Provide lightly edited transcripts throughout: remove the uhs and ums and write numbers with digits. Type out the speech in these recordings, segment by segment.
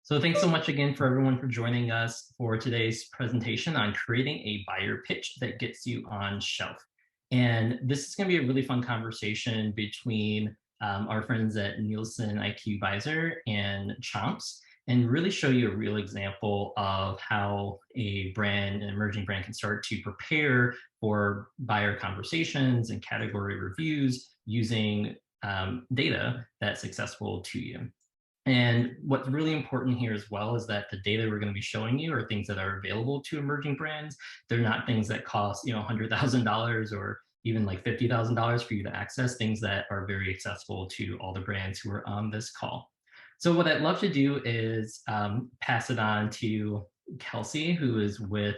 So thanks so much again for everyone for joining us for today's presentation on creating a buyer pitch that gets you on shelf. And this is going to be a really fun conversation between our friends at NielsenIQ Byzzer and Chomps, and really show you a real example of how a brand, an emerging brand, can start to prepare for buyer conversations and category reviews using data that's accessible to you. And what's really important here as well is that the data we're going to be showing you are things that are available to emerging brands. They're not things that cost, $100,000 or even like $50,000 for you to access, things that are very accessible to all the brands who are on this call. So what I'd love to do is pass it on to Kelsey, who is with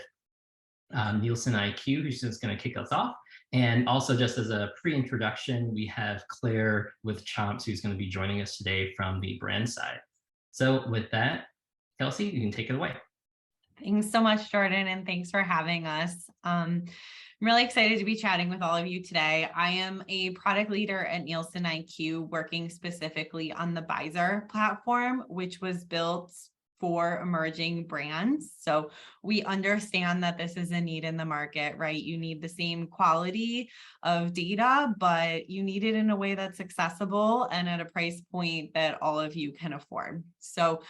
NielsenIQ, who's just going to kick us off. And also, just as a pre-introduction, we have Claire with Chomps, who's going to be joining us today from the brand side. So with that, Kelsey, you can take it away. Thanks so much, Jordan, and thanks for having us. I'm really excited to be chatting with all of you today. I am a product leader at NielsenIQ, working specifically on the Byzzer platform, which was built for emerging brands. So we understand that this is a need in the market, right? You need the same quality of data, but you need it in a way that's accessible and at a price point that all of you can afford. So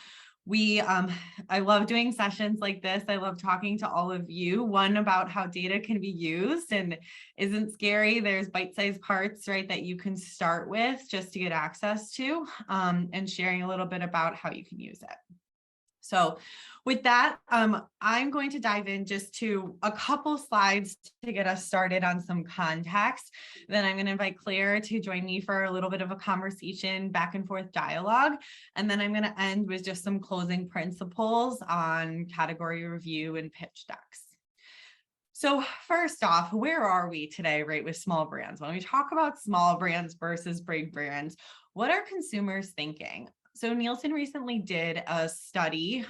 I love doing sessions like this. I love talking to all of you, one about how data can be used and isn't scary. There's bite-sized parts, right, that you can start with just to get access to, and sharing a little bit about how you can use it. So with that, I'm going to dive in just to a couple slides to get us started on some context. Then I'm going to invite Claire to join me for a little bit of a conversation, back and forth dialogue. And then I'm going to end with just some closing principles on category review and pitch decks. So first off, where are we today, right, with small brands? When we talk about small brands versus big brands, what are consumers thinking? So Nielsen recently did a study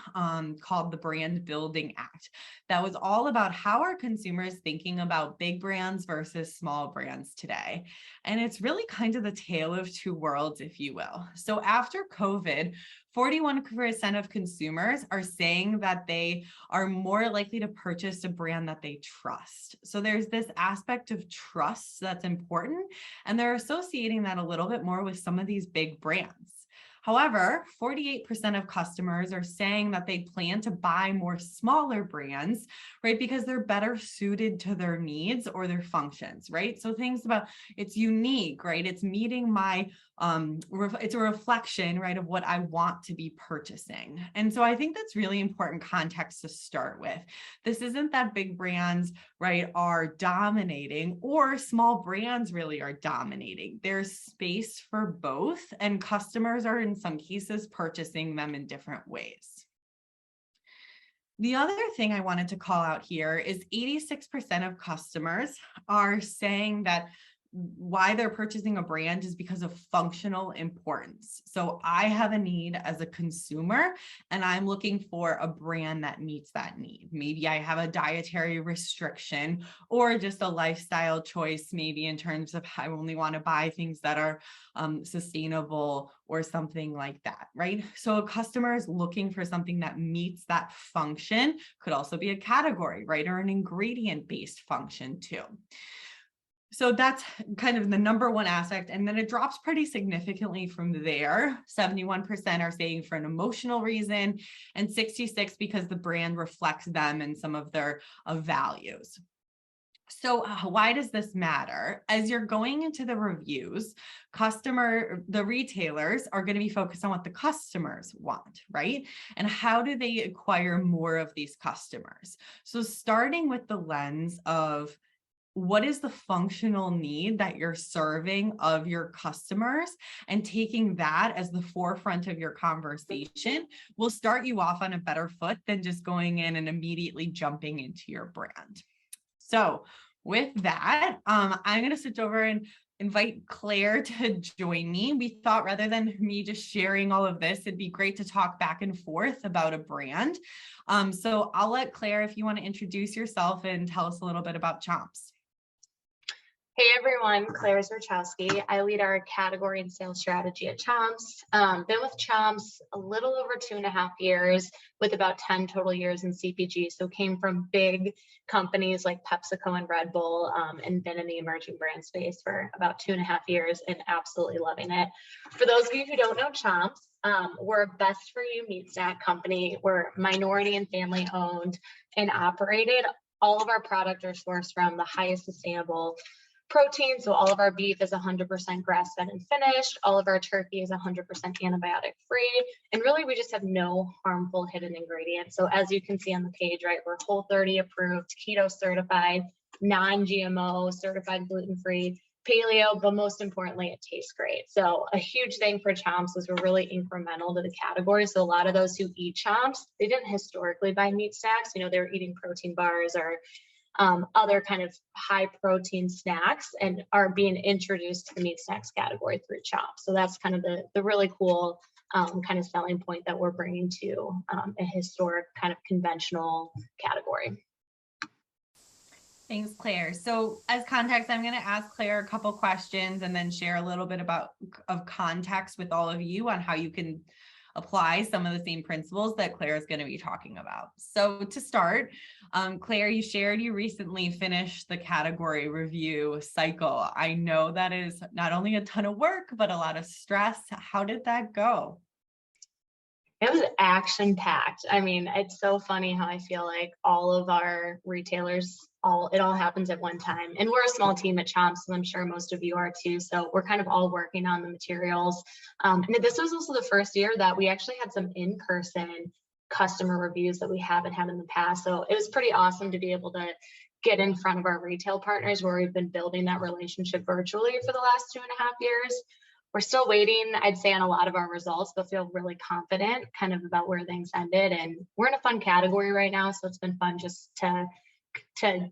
called the Brand Building Act that was all about how are consumers thinking about big brands versus small brands today. And it's really kind of the tale of two worlds, if you will. So after COVID, 41% of consumers are saying that they are more likely to purchase a brand that they trust. So there's this aspect of trust that's important, and they're associating that a little bit more with some of these big brands. However, 48% of customers are saying that they plan to buy more smaller brands, right? Because they're better suited to their needs or their functions, right? So things about it's unique, right? It's meeting my, it's a reflection, right, of what I want to be purchasing. And so I think that's really important context to start with. This isn't that big brands, right, are dominating or small brands really are dominating. There's space for both, and customers are in some cases purchasing them in different ways. The other thing I wanted to call out here is 86% of customers are saying that why they're purchasing a brand is because of functional importance. So I have a need as a consumer and I'm looking for a brand that meets that need. Maybe I have a dietary restriction or just a lifestyle choice, maybe in terms of I only want to buy things that are sustainable or something like that, right? So a customer is looking for something that meets that function, could also be a category, right? Or an ingredient-based function too. So that's kind of the number one aspect. And then it drops pretty significantly from there. 71% are saying for an emotional reason and 66% because the brand reflects them and some of their values. So why does this matter? As you're going into the reviews, the retailers are going to be focused on what the customers want, right? And how do they acquire more of these customers? So starting with the lens of what is the functional need that you're serving of your customers and taking that as the forefront of your conversation will start you off on a better foot than just going in and immediately jumping into your brand. So with that, I'm going to switch over and invite Claire to join me. We thought rather than me just sharing all of this, it'd be great to talk back and forth about a brand. So I'll let Claire, if you want to introduce yourself and tell us a little bit about Chomps. Hey everyone, Claire Zerchowski. I lead our category and sales strategy at Chomps. Been with Chomps a little over 2.5 years with about 10 total years in CPG. So came from big companies like PepsiCo and Red Bull, and been in the emerging brand space for about 2.5 years and absolutely loving it. For those of you who don't know Chomps, we're a best for you meat snack company. We're minority and family owned and operated. All of our product are sourced from the highest sustainable protein. So all of our beef is 100% grass-fed and finished. All of our turkey is 100% antibiotic free. And really, we just have no harmful hidden ingredients. So as you can see on the page, right, we're Whole30 approved, keto certified, non-GMO, certified gluten-free, paleo, but most importantly, it tastes great. So a huge thing for Chomps is we're really incremental to the category. So a lot of those who eat Chomps, they didn't historically buy meat snacks. You know, they were eating protein bars or other kind of high protein snacks and are being introduced to the meat snacks category through Chomps. So that's kind of the really cool kind of selling point that we're bringing to a historic kind of conventional category. Thanks, Claire. So as context, I'm going to ask Claire a couple questions and then share a little bit of context with all of you on how you can apply some of the same principles that Claire is going to be talking about. So to start, Claire, you shared you recently finished the category review cycle. I know that is not only a ton of work, but a lot of stress. How did that go? It was action packed. I mean, it's so funny how I feel like all of our retailers, it all happens at one time. And we're a small team at Chomps, and I'm sure most of you are too. So we're kind of all working on the materials. And this was also the first year that we actually had some in-person customer reviews that we haven't had in the past. So it was pretty awesome to be able to get in front of our retail partners where we've been building that relationship virtually for the last 2.5 years. We're still waiting, I'd say, on a lot of our results, but feel really confident kind of about where things ended. And we're in a fun category right now. So it's been fun just to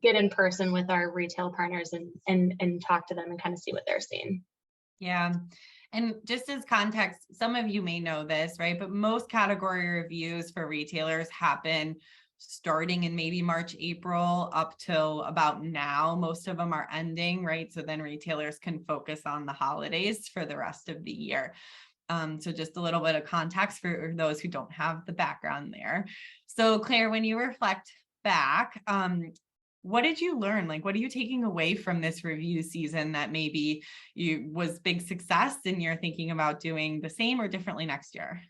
get in person with our retail partners and talk to them and kind of see what they're seeing. Yeah. And just as context, some of you may know this, right? But most category reviews for retailers happen starting in maybe March, April, up till about now. Most of them are ending, right? So then retailers can focus on the holidays for the rest of the year. So just a little bit of context for those who don't have the background there. So Claire, when you reflect back, what did you learn? Like, what are you taking away from this review season that maybe was big success and you're thinking about doing the same or differently next year?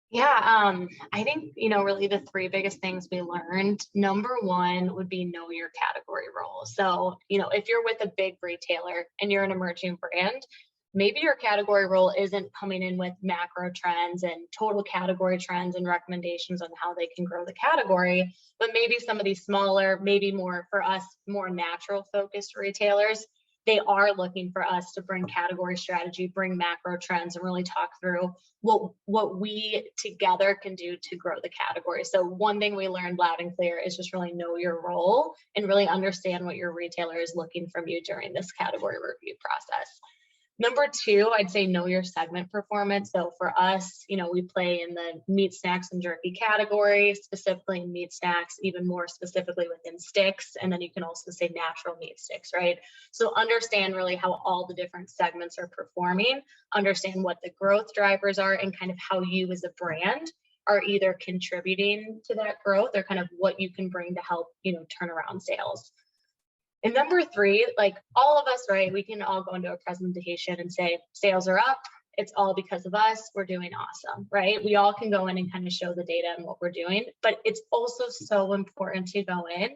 Yeah, I think, really the three biggest things we learned, number one would be know your category role. So, if you're with a big retailer and you're an emerging brand, maybe your category role isn't coming in with macro trends and total category trends and recommendations on how they can grow the category, but maybe some of these smaller, maybe more for us, more natural focused retailers, they are looking for us to bring category strategy, bring macro trends, and really talk through what we together can do to grow the category. So one thing we learned loud and clear is just really know your role and really understand what your retailer is looking from you during this category review process. Number two, I'd say know your segment performance. So for us, we play in the meat snacks and jerky category, specifically in meat snacks, even more specifically within sticks. And then you can also say natural meat sticks, right? So understand really how all the different segments are performing, understand what the growth drivers are, and kind of how you as a brand are either contributing to that growth or kind of what you can bring to help, turn around sales. And number three, like all of us, right, we can all go into a presentation and say, sales are up. It's all because of us. We're doing awesome, right? We all can go in and kind of show the data and what we're doing, but it's also so important to go in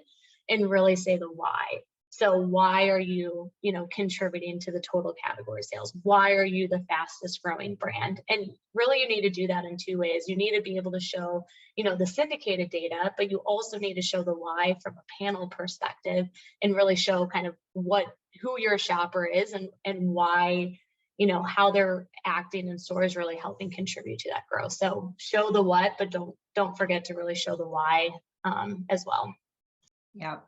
and really say the why. So why are you, contributing to the total category sales? Why are you the fastest growing brand? And really you need to do that in two ways. You need to be able to show, the syndicated data, but you also need to show the why from a panel perspective and really show kind of who your shopper is and why, how they're acting in stores really helping contribute to that growth. So show the what, but don't forget to really show the why as well. Yeah.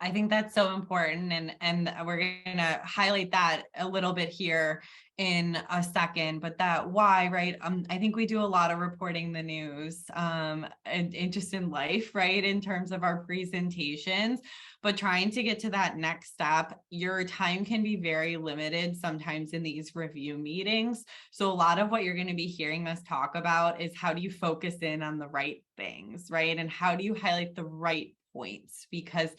I think that's so important. And we're going to highlight that a little bit here in a second, but that why, right? I think we do a lot of reporting the news and just in life, right? In terms of our presentations, but trying to get to that next step, your time can be very limited sometimes in these review meetings. So a lot of what you're going to be hearing us talk about is how do you focus in on the right things, right? And how do you highlight the right points? Because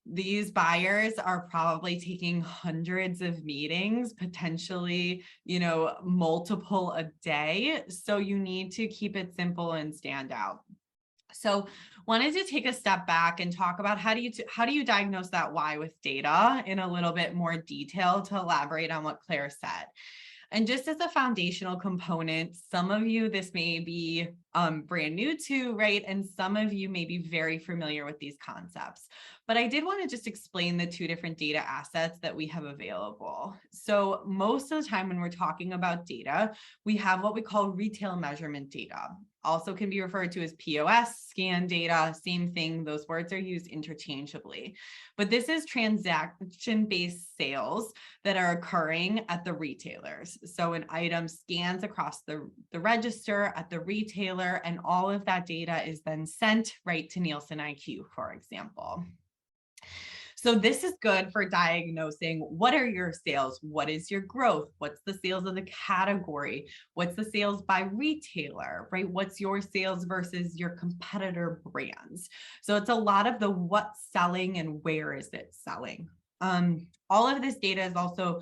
these buyers are probably taking hundreds of meetings, potentially, multiple a day. So you need to keep it simple and stand out. So wanted to take a step back and talk about how do you diagnose that why with data in a little bit more detail to elaborate on what Claire said. And just as a foundational component, some of you, this may be brand new to, right? And some of you may be very familiar with these concepts. But I did want to just explain the two different data assets that we have available. So most of the time when we're talking about data, we have what we call retail measurement data. Also can be referred to as POS, scan data, same thing. Those words are used interchangeably. But this is transaction-based sales that are occurring at the retailers. So an item scans across the register at the retailer, and all of that data is then sent right to NielsenIQ, for example. So this is good for diagnosing what are your sales, what is your growth, what's the sales of the category, what's the sales by retailer, right? What's your sales versus your competitor brands. So it's a lot of the what's selling and where is it selling. All of this data is also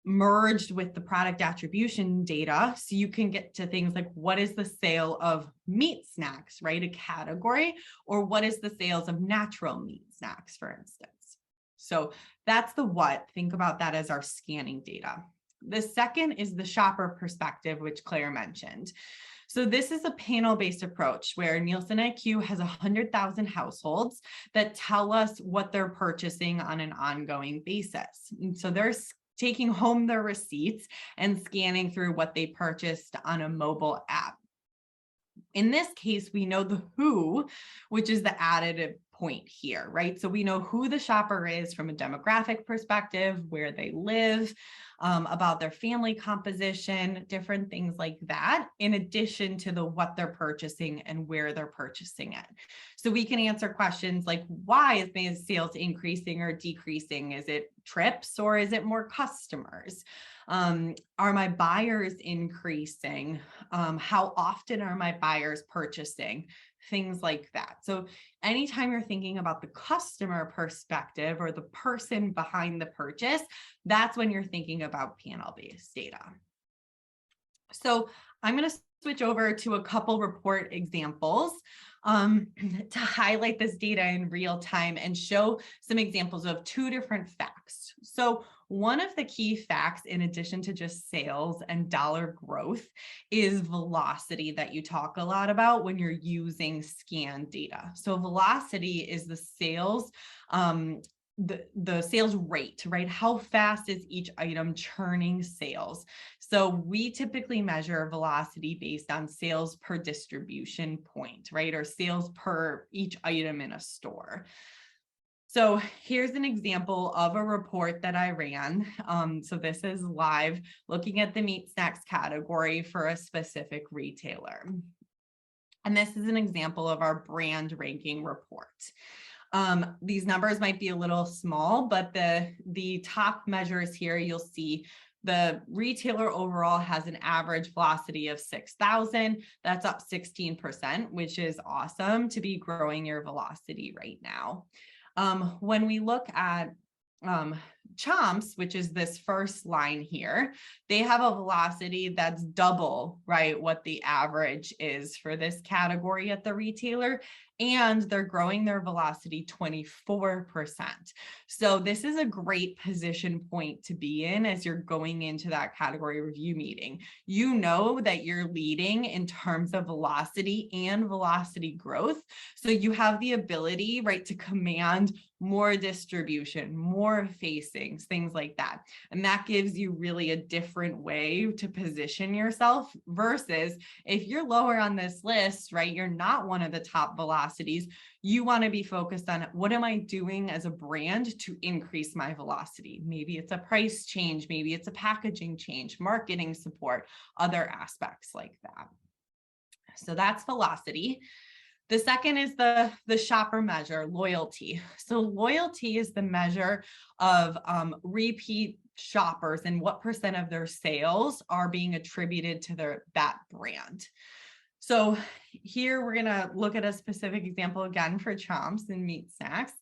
merged with the product attribution data. So you can get to things like what is the sale of meat snacks, right? A category, or what is the sales of natural meat snacks, for instance. So that's the what. Think about that as our scanning data. The second is the shopper perspective, which Claire mentioned. So this is a panel-based approach where NielsenIQ has 100,000 households that tell us what they're purchasing on an ongoing basis. And so they're taking home their receipts and scanning through what they purchased on a mobile app. In this case, we know the who, which is the additive point here, right? So we know who the shopper is from a demographic perspective, where they live, about their family composition, different things like that, in addition to the what they're purchasing and where they're purchasing it. So we can answer questions like, why is my sales increasing or decreasing? Is it trips or is it more customers? Are my buyers increasing? How often are my buyers purchasing? Things like that. So anytime you're thinking about the customer perspective or the person behind the purchase, that's when you're thinking about panel-based data. So I'm going to switch over to a couple report examples to highlight this data in real time and show some examples of two different facts. So one of the key facts, in addition to just sales and dollar growth, is velocity that you talk a lot about when you're using scan data. So velocity is the sales, the sales rate, right? How fast is each item churning sales? So we typically measure velocity based on sales per distribution point, right? Or sales per each item in a store. So here's an example of a report that I ran. So this is live, looking at the meat snacks category for a specific retailer. And this is an example of our brand ranking report. These numbers might be a little small, but the top measures here, you'll see the retailer overall has an average velocity of 6,000. That's up 16%, which is awesome to be growing your velocity right now. When we look at Chomps, which is this first line here, they have a velocity that's double, right, what the average is for this category at the retailer, and they're growing their velocity 24%. So this is a great position point to be in as you're going into that category review meeting. You know that you're leading in terms of velocity and velocity growth. So you have the ability, right, to command more distribution, more face pricings, things like that. And that gives you really a different way to position yourself versus if you're lower on this list, right? You're not one of the top velocities. You want to be focused on what am I doing as a brand to increase my velocity? Maybe it's a price change, maybe it's a packaging change, marketing support, other aspects like that. So that's velocity. The second is the shopper measure, loyalty. So loyalty is the measure of repeat shoppers and what percent of their sales are being attributed to that brand. So here we're going to look at a specific example again for Chomps and meat snacks.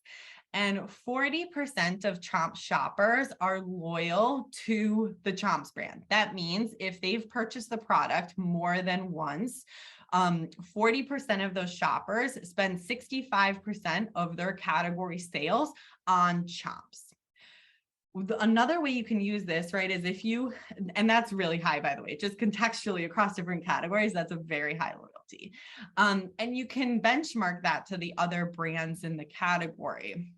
And 40% of Chomps shoppers are loyal to the Chomps brand. That means if they've purchased the product more than once, 40% of those shoppers spend 65% of their category sales on Chomps. Another way you can use this, right, is if you, and that's really high, by the way, just contextually across different categories, that's a very high loyalty. And you can benchmark that to the other brands in the category.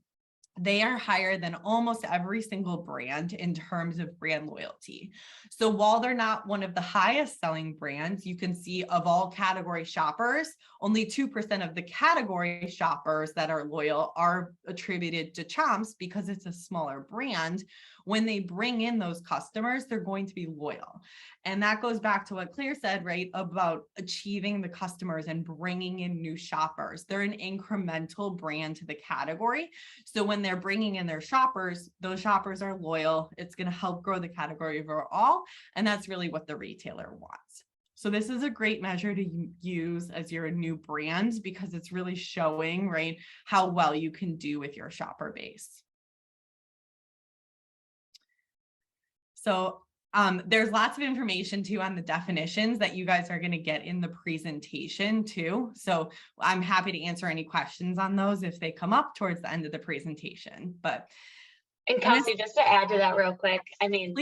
They are higher than almost every single brand in terms of brand loyalty. So while they're not one of the highest selling brands, you can see of all category shoppers, only 2% of the category shoppers that are loyal are attributed to Chomps because it's a smaller brand. When they bring in those customers, they're going to be loyal. And that goes back to what Claire said, right, about achieving the customers and bringing in new shoppers. They're an incremental brand to the category. So when they're bringing in their shoppers, those shoppers are loyal. It's going to help grow the category overall. And that's really what the retailer wants. So this is a great measure to use as you're a new brand because it's really showing, right, how well you can do with your shopper base. So there's lots of information too on the definitions that you guys are going to get in the presentation too. So I'm happy to answer any questions on those if they come up towards the end of the presentation. And Kelsey, just to add to that real quick, I mean,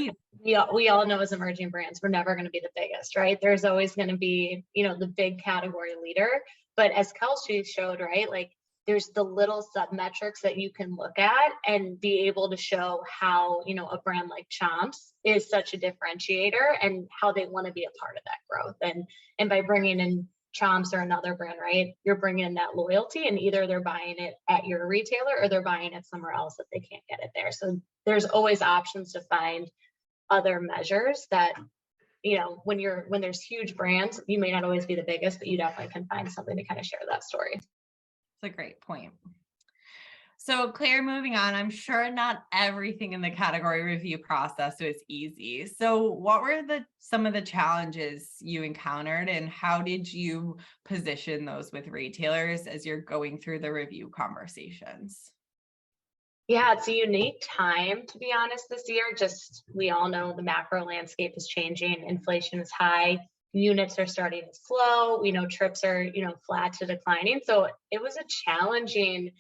we all know as emerging brands, we're never going to be the biggest, right? There's always going to be, the big category leader. But as Kelsey showed, right, like there's the little sub metrics that you can look at and be able to show how, a brand like Chomps is such a differentiator and how they want to be a part of that growth. And by bringing in Chomps or another brand, right, you're bringing in that loyalty and either they're buying it at your retailer or they're buying it somewhere else if they can't get it there. So there's always options to find other measures that, when there's huge brands, you may not always be the biggest, but you definitely can find something to kind of share that story. That's a great point. So Claire, moving on, I'm sure not everything in the category review process was easy. So what were some of the challenges you encountered and how did you position those with retailers as you're going through the review conversations? Yeah, it's a unique time, to be honest, this year. Just, we all know the macro landscape is changing. Inflation is high. Units are starting to slow. We know trips are, flat to declining. So it was a challenging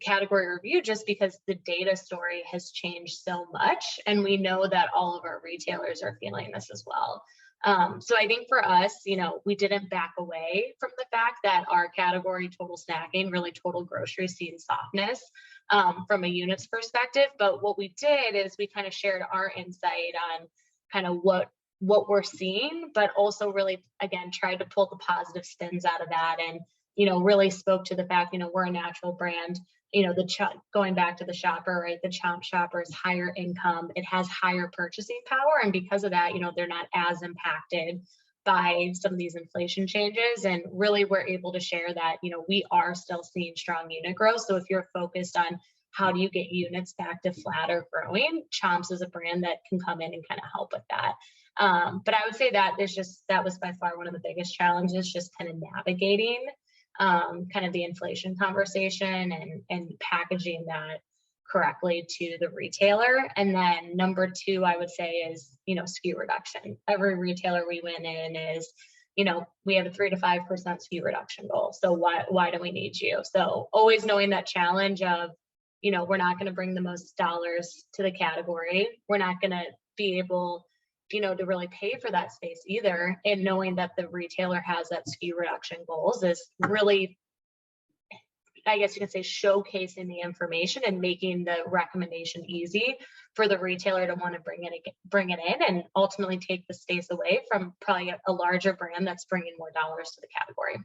category review just because the data story has changed so much. And we know that all of our retailers are feeling this as well. So I think for us, we didn't back away from the fact that our category, total snacking, really total grocery, seen softness from a units perspective. But what we did is we kind of shared our insight on kind of what we're seeing, but also really, again, tried to pull the positive spins out of that and, really spoke to the fact, we're a natural brand, going back to the shopper, right? The Chomp shopper is higher income. It has higher purchasing power. And because of that, they're not as impacted by some of these inflation changes. And really we're able to share that, we are still seeing strong unit growth. So if you're focused on how do you get units back to flat or growing, Chomps is a brand that can come in and kind of help with that. But I would say that that was by far one of the biggest challenges, just kind of navigating kind of the inflation conversation and packaging that correctly to the retailer. And then number two, I would say is, SKU reduction. Every retailer we went in is, we have a 3 to 5% SKU reduction goal. So why do we need you? So always knowing that challenge of, we're not going to bring the most dollars to the category. We're not going to be able to really pay for that space either. And knowing that the retailer has that SKU reduction goals is really I guess you can say, showcasing the information and making the recommendation easy for the retailer to want to bring it in and ultimately take the space away from probably a larger brand that's bringing more dollars to the category.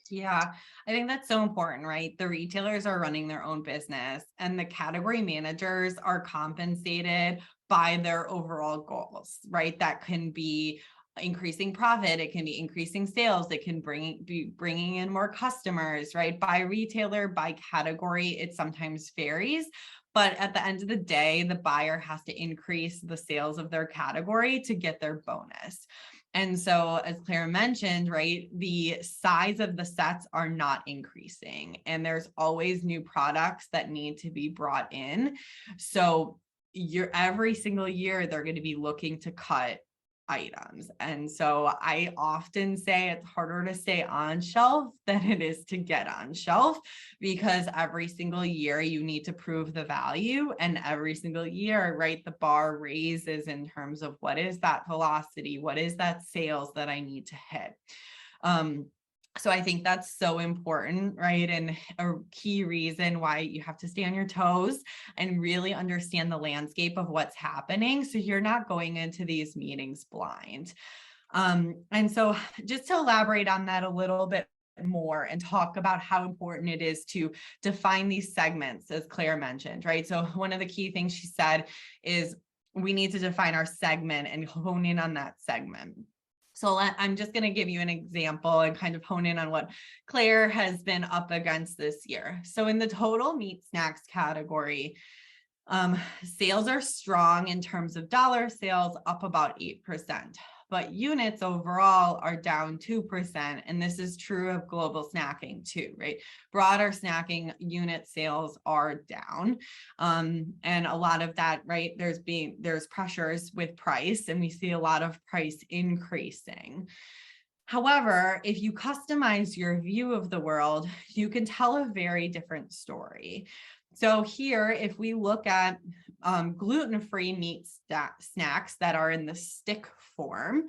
Yeah, I think that's so important, right? The retailers are running their own business and the category managers are compensated by their overall goals, right? That can be increasing profit, it can be increasing sales, it can be bringing in more customers, right? By retailer, by category, it sometimes varies. But at the end of the day, the buyer has to increase the sales of their category to get their bonus. And so, as Claire mentioned, right, the size of the sets are not increasing, and there's always new products that need to be brought in. So every single year, they're going to be looking to cut items. And so I often say it's harder to stay on shelf than it is to get on shelf, because every single year you need to prove the value, and every single year, right, the bar raises in terms of what is that velocity, what is that sales that I need to hit. So I think that's so important, right? And a key reason why you have to stay on your toes and really understand the landscape of what's happening, so you're not going into these meetings blind. And so just to elaborate on that a little bit more and talk about how important it is to define these segments, as Claire mentioned, right? So one of the key things she said is we need to define our segment and hone in on that segment. So I'm just going to give you an example and kind of hone in on what Claire has been up against this year. So in the total meat snacks category, sales are strong in terms of dollar sales, up about 8%, but units overall are down 2%. And this is true of global snacking too, right? Broader snacking unit sales are down. And a lot of that, right, there's pressures with price, and we see a lot of price increasing. However, if you customize your view of the world, you can tell a very different story. So here, if we look at gluten-free meat snacks that are in the stick form,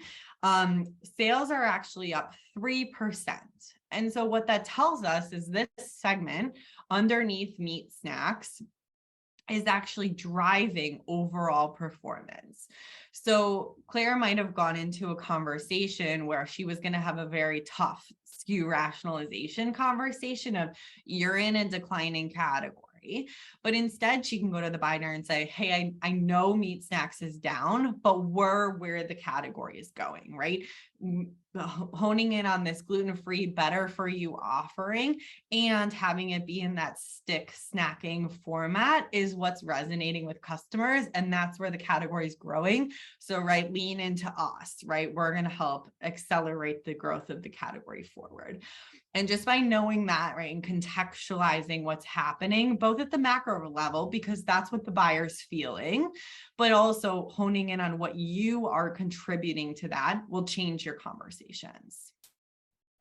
sales are actually up 3%. And so what that tells us is this segment underneath meat snacks is actually driving overall performance. So Claire might have gone into a conversation where she was going to have a very tough SKU rationalization conversation of you're in a declining category. But instead, she can go to the buyer and say, hey, I know meat snacks is down, but we're where the category is going, right? Honing in on this gluten-free, better for you offering and having it be in that stick snacking format is what's resonating with customers. And that's where the category is growing. So, right, lean into us, right? We're going to help accelerate the growth of the category forward. And just by knowing that, right, and contextualizing what's happening, both at the macro level, because that's what the buyer's feeling, but also honing in on what you are contributing to that will change your conversations.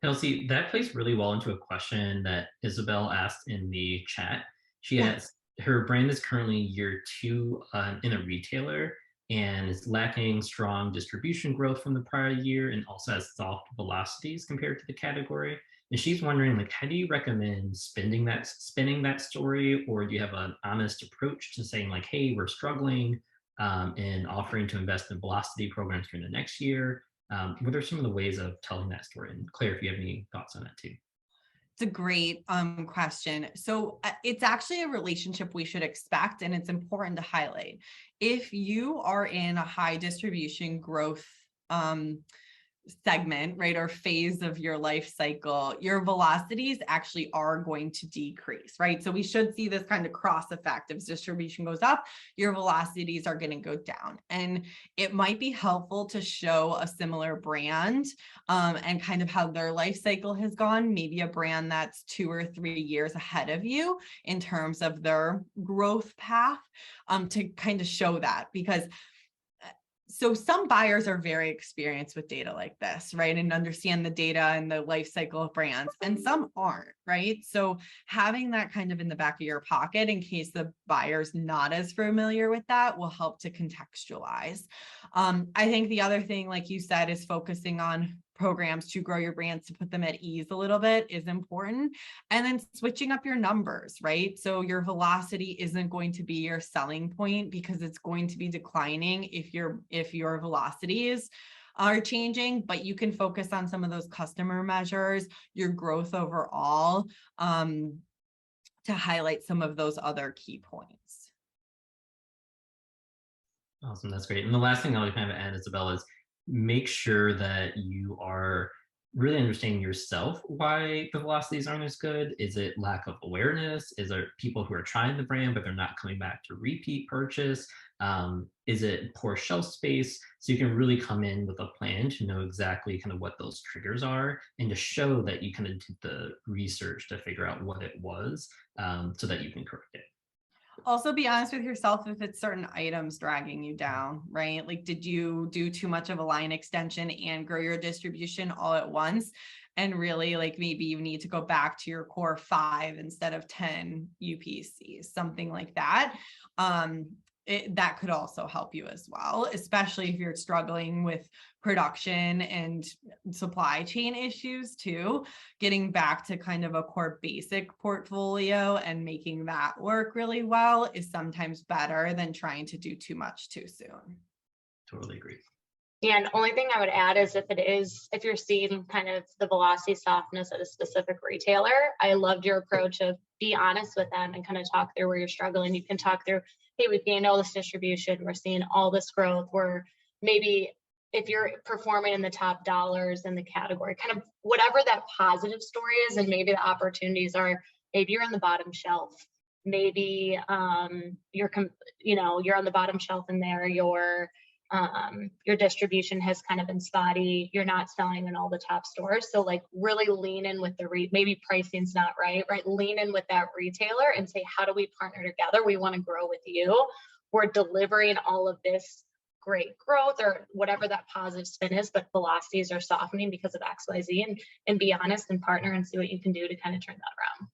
Kelsey, that plays really well into a question that Isabel asked in the chat. She asked, her brand is currently year 2 in a retailer and is lacking strong distribution growth from the prior year, and also has soft velocities compared to the category. And she's wondering, like, how do you recommend spinning that story, or do you have an honest approach to saying, like, hey, we're struggling, and offering to invest in velocity programs for the next year? What are some of the ways of telling that story? And Claire, if you have any thoughts on that too. It's a great question. So it's actually a relationship we should expect, and it's important to highlight. If you are in a high distribution growth segment, right, or phase of your life cycle, your velocities actually are going to decrease, right? So we should see this kind of cross effect. If distribution goes up, your velocities are going to go down. And it might be helpful to show a similar brand and kind of how their life cycle has gone, maybe a brand that's 2 or 3 years ahead of you in terms of their growth path, to kind of show that. Because so some buyers are very experienced with data like this, right? And understand the data and the life cycle of brands, and some aren't, right? So having that kind of in the back of your pocket in case the buyer's not as familiar with that will help to contextualize. I think the other thing, like you said, is focusing on programs to grow your brands, to put them at ease a little bit is important. And then switching up your numbers, right? So your velocity isn't going to be your selling point because it's going to be declining if your velocities are changing, but you can focus on some of those customer measures, your growth overall, to highlight some of those other key points. Awesome, that's great. And the last thing I'll kind of add, Isabella, is make sure that you are really understanding yourself why the velocities aren't as good. Is it lack of awareness? Is there people who are trying the brand but they're not coming back to repeat purchase? Is it poor shelf space? So you can really come in with a plan to know exactly kind of what those triggers are and to show that you kind of did the research to figure out what it was, so that you can correct it. Also be honest with yourself if it's certain items dragging you down, right? Like, did you do too much of a line extension and grow your distribution all at once? And really, like, maybe you need to go back to your core 5 instead of 10 UPCs, something like that. That could also help you as well, especially if you're struggling with production and supply chain issues too. Getting back to kind of a core basic portfolio and making that work really well is sometimes better than trying to do too much too soon. Totally agree. Yeah, and the only thing I would add is if you're seeing kind of the velocity softness at a specific retailer, I loved your approach of be honest with them and kind of talk through where you're struggling. You can talk through, hey, we've gained all this distribution, we're seeing all this growth, where maybe if you're performing in the top dollars in the category, kind of whatever that positive story is, and maybe the opportunities are, maybe you're on the bottom shelf, maybe you're on the bottom shelf in there, your distribution has kind of been spotty, you're not selling in all the top stores. So like really lean in with maybe pricing's not right? Lean in with that retailer and say, how do we partner together? We want to grow with you. We're delivering all of this great growth or whatever that positive spin is, but velocities are softening because of XYZ, and be honest and partner and see what you can do to kind of turn that around.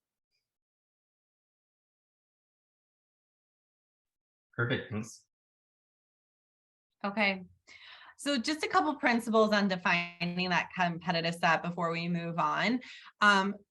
Perfect, thanks. Okay. So just a couple principles on defining that competitive set before we move on.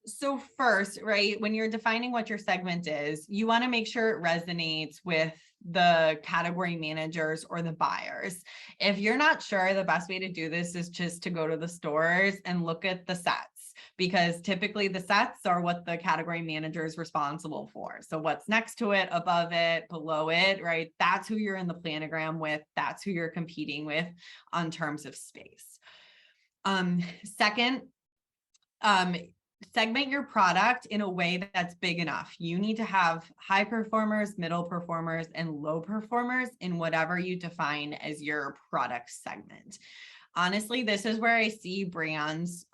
So first, right, when you're defining what your segment is, you want to make sure it resonates with the category managers or the buyers. If you're not sure, the best way to do this is just to go to the stores and look at the sets, because typically the sets are what the category manager is responsible for. So what's next to it, above it, below it, right? That's who you're in the planogram with. That's who you're competing with on terms of space. Second, segment your product in a way that's big enough. You need to have high performers, middle performers, and low performers in whatever you define as your product segment. Honestly, this is where I see brands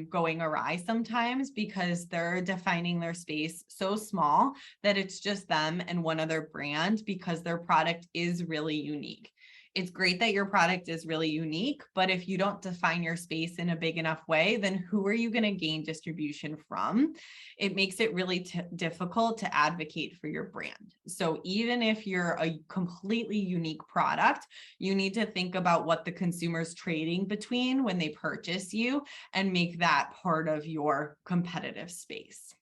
going awry sometimes, because they're defining their space so small that it's just them and one other brand, because their product is really unique. It's great that your product is really unique, but if you don't define your space in a big enough way, then who are you going to gain distribution from? It makes it really difficult to advocate for your brand. So even if you're a completely unique product, you need to think about what the consumer's trading between when they purchase you and make that part of your competitive space.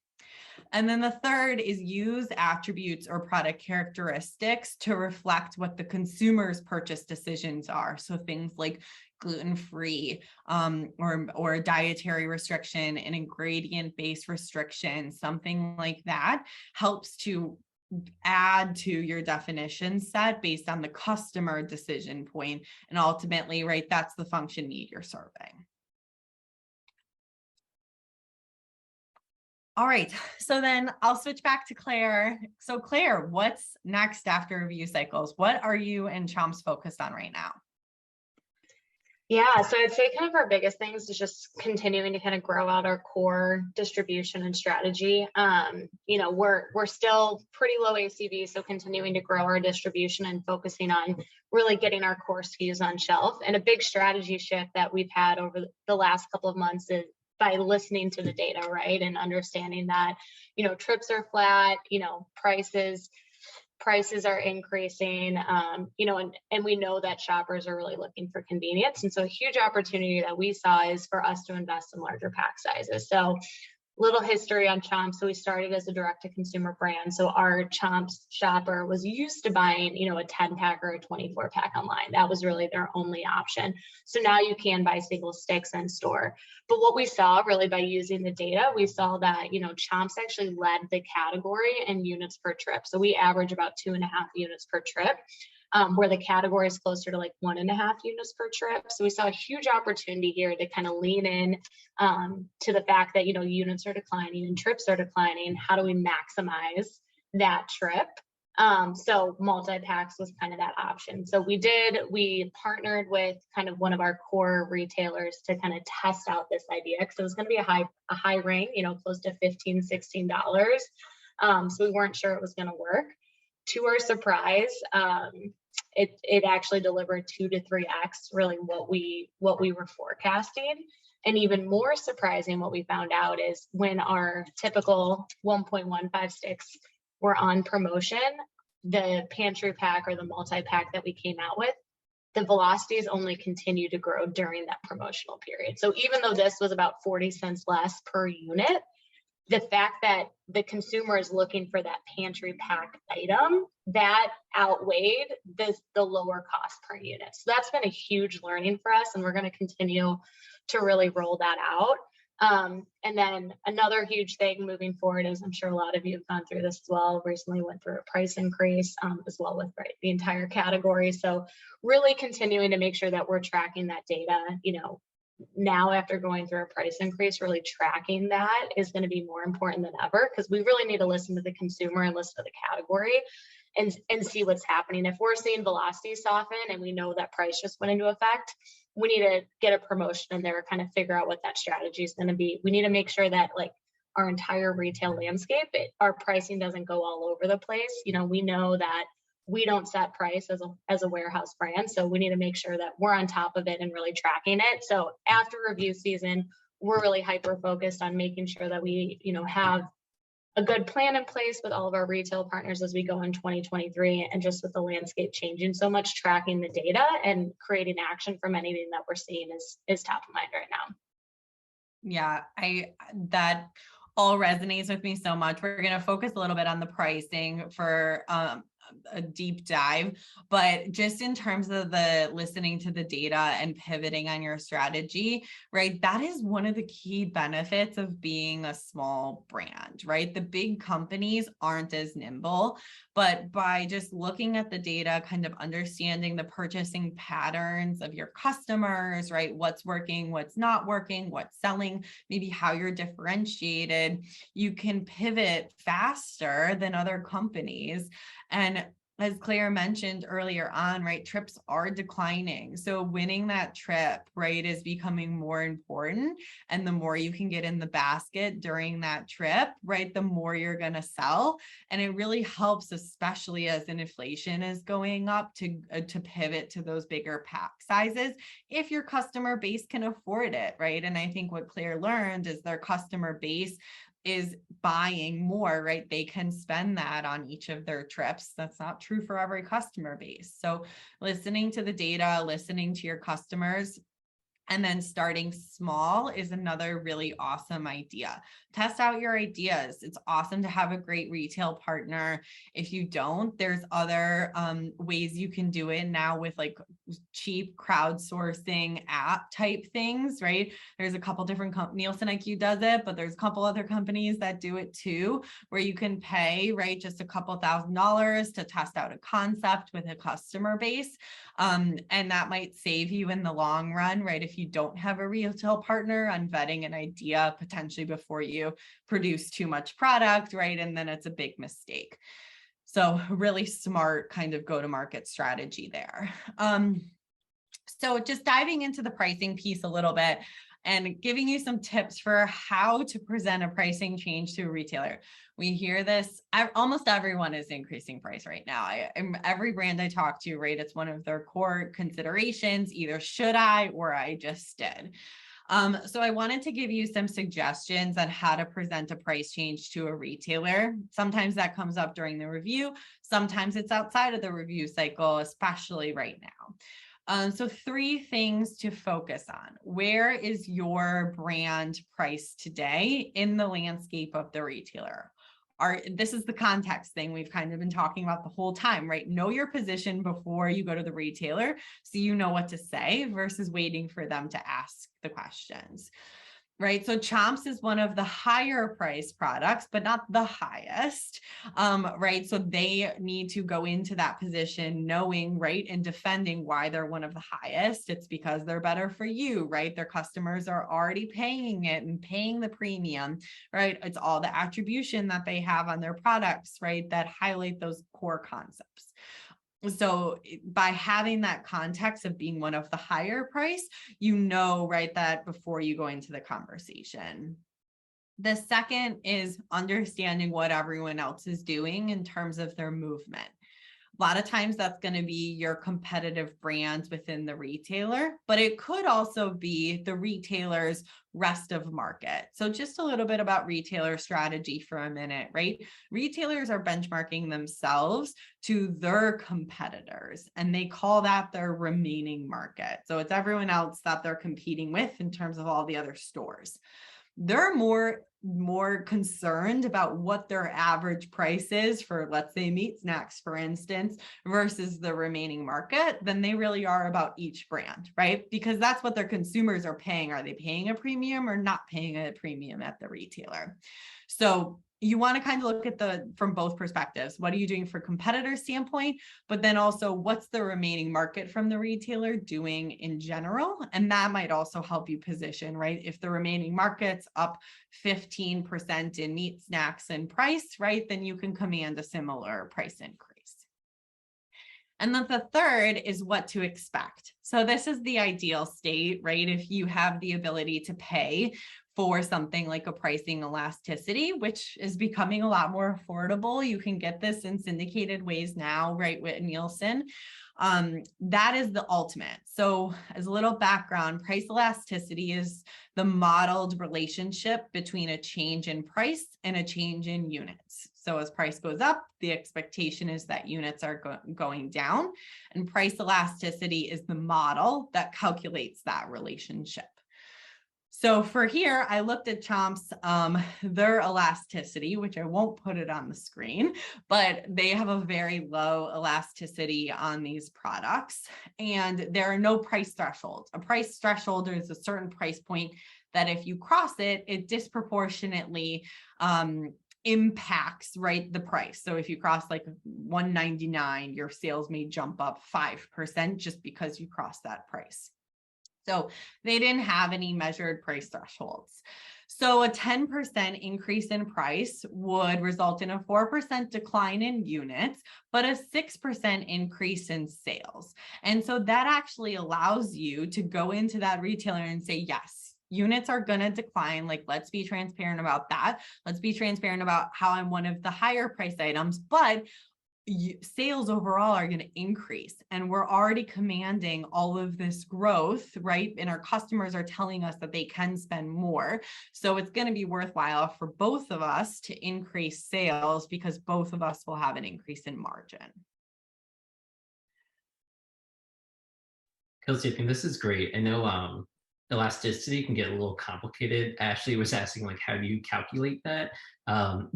And then the third is use attributes or product characteristics to reflect what the consumer's purchase decisions are. So things like gluten-free or a dietary restriction, an ingredient-based restriction, something like that helps to add to your definition set based on the customer decision point. And ultimately, right, that's the function need you're serving. All right, so then I'll switch back to Claire. So Claire, what's next after review cycles? What are you and Chomps focused on right now? Yeah, so I'd say kind of our biggest things is just continuing to kind of grow out our core distribution and strategy. We're still pretty low ACV, so continuing to grow our distribution and focusing on really getting our core SKUs on shelf. And a big strategy shift that we've had over the last couple of months is by listening to the data, right? And understanding that, trips are flat, prices are increasing, and we know that shoppers are really looking for convenience. And so a huge opportunity that we saw is for us to invest in larger pack sizes. So little history on Chomps. So we started as a direct to consumer brand. So our Chomps shopper was used to buying, a 10 pack or a 24 pack online. That was really their only option. So now you can buy single sticks in store. But what we saw really by using the data, we saw that, Chomps actually led the category in units per trip. So we average about 2.5 units per trip. Where the category is closer to like 1.5 units per trip. So we saw a huge opportunity here to kind of lean in to the fact that, units are declining and trips are declining. How do we maximize that trip? So multi-packs was kind of that option. So we partnered with kind of one of our core retailers to kind of test out this idea, because it was going to be a high ring, close to $15, $16. So we weren't sure it was going to work. To our surprise, it actually delivered 2 to 3x really what we were forecasting. And even more surprising, what we found out is when our typical 1.15 sticks were on promotion, the pantry pack or the multi-pack that we came out with, the velocities only continue to grow during that promotional period. So even though this was about 40 cents less per unit, the fact that the consumer is looking for that pantry pack item, that outweighed the lower cost per unit. So that's been a huge learning for us, and we're going to continue to really roll that out. And then another huge thing moving forward is, I'm sure a lot of you have gone through this as well, recently went through a price increase as well with the entire category. So really continuing to make sure that we're tracking that data, now after going through a price increase, really tracking that is going to be more important than ever, because we really need to listen to the consumer and listen to the category and see what's happening. If we're seeing velocity soften and we know that price just went into effect, we need to get a promotion in there, kind of figure out what that strategy is going to be. We need to make sure that like our entire retail landscape, our pricing doesn't go all over the place. We know that we don't set price as a warehouse brand. So we need to make sure that we're on top of it and really tracking it. So after review season, we're really hyper focused on making sure that we, have a good plan in place with all of our retail partners as we go in 2023. And just with the landscape changing so much, tracking the data and creating action from anything that we're seeing is top of mind right now. Yeah, that all resonates with me so much. We're going to focus a little bit on the pricing for a deep dive, but just in terms of the listening to the data and pivoting on your strategy, right? That is one of the key benefits of being a small brand, right? The big companies aren't as nimble, but by just looking at the data, kind of understanding the purchasing patterns of your customers, right? What's working, what's not working, what's selling, maybe how you're differentiated, you can pivot faster than other companies. And as Claire mentioned earlier on, right, trips are declining. So winning that trip, right, is becoming more important. And the more you can get in the basket during that trip, right, the more you're going to sell. And it really helps, especially as inflation is going up, to pivot to those bigger pack sizes if your customer base can afford it, right? And I think what Claire learned is their customer base is buying more, right? They can spend that on each of their trips. That's not true for every customer base. So listening to the data, listening to your customers, and then starting small is another really awesome idea. Test out your ideas. It's awesome to have a great retail partner. If you don't, there's other ways you can do it now with like cheap crowdsourcing app type things, right? There's a couple different NielsenIQ does it, but there's a couple other companies that do it too, where you can pay, right, just a couple $1,000s to test out a concept with a customer base. And that might save you in the long run, right? If you don't have a retail partner, on vetting an idea potentially before you produce too much product, right? And then it's a big mistake. So really smart kind of go-to-market strategy there. So just diving into the pricing piece a little bit and giving you some tips for how to present a pricing change to a retailer. We hear this, almost everyone is increasing price right now. Every brand I talk to, right, it's one of their core considerations, either should I or I just did. So I wanted to give you some suggestions on how to present a price change to a retailer. Sometimes that comes up during the review. Sometimes it's outside of the review cycle, especially right now. So 3 things to focus on. Where is your brand priced today in the landscape of the retailer? This is the context thing we've kind of been talking about the whole time, right? Know your position before you go to the retailer so you know what to say versus waiting for them to ask the questions. Right. So Chomps is one of the higher price products, but not the highest. Right. So they need to go into that position knowing, right, and defending why they're one of the highest. It's because they're better for you, right? Their customers are already paying it and paying the premium, right? It's all the attribution that they have on their products, right, that highlight those core concepts. So by having that context of being one of the higher price, you know, right, that before you go into the conversation. The second is understanding what everyone else is doing in terms of their movement. A lot of times that's going to be your competitive brands within the retailer, but it could also be the retailer's rest of market. So just a little bit about retailer strategy for a minute, right? Retailers are benchmarking themselves to their competitors, and they call that their remaining market. So it's everyone else that they're competing with in terms of all the other stores. They're more concerned about what their average price is for, let's say, meat snacks, for instance, versus the remaining market than they really are about each brand, right? Because that's what their consumers are paying. Are they paying a premium or not paying a premium at the retailer? So you want to kind of look at from both perspectives. What are you doing for competitor standpoint, but then also what's the remaining market from the retailer doing in general? And that might also help you position, right? If the remaining market's up 15% in meat snacks and price, right, then you can command a similar price increase. And then the third is what to expect. So this is the ideal state, right? If you have the ability to pay for something like a pricing elasticity, which is becoming a lot more affordable. You can get this in syndicated ways now, right, with Nielsen. That is the ultimate. So as a little background, price elasticity is the modeled relationship between a change in price and a change in units. So as price goes up, the expectation is that units are going down, and price elasticity is the model that calculates that relationship. So for here, I looked at Chomps, their elasticity, which I won't put it on the screen, but they have a very low elasticity on these products, and there are no price thresholds. A price threshold is a certain price point that if you cross it, it disproportionately impacts, right, the price. So if you cross like $1.99, your sales may jump up 5% just because you crossed that price. So they didn't have any measured price thresholds. So a 10% increase in price would result in a 4% decline in units, but a 6% increase in sales. And so that actually allows you to go into that retailer and say, yes, units are going to decline. Like, let's be transparent about that. Let's be transparent about how I'm one of the higher price items, but sales overall are going to increase, and we're already commanding all of this growth, right? And our customers are telling us that they can spend more. So it's going to be worthwhile for both of us to increase sales because both of us will have an increase in margin. Kelsey, I think this is great. I know elasticity can get a little complicated. Ashley was asking, like, how do you calculate that?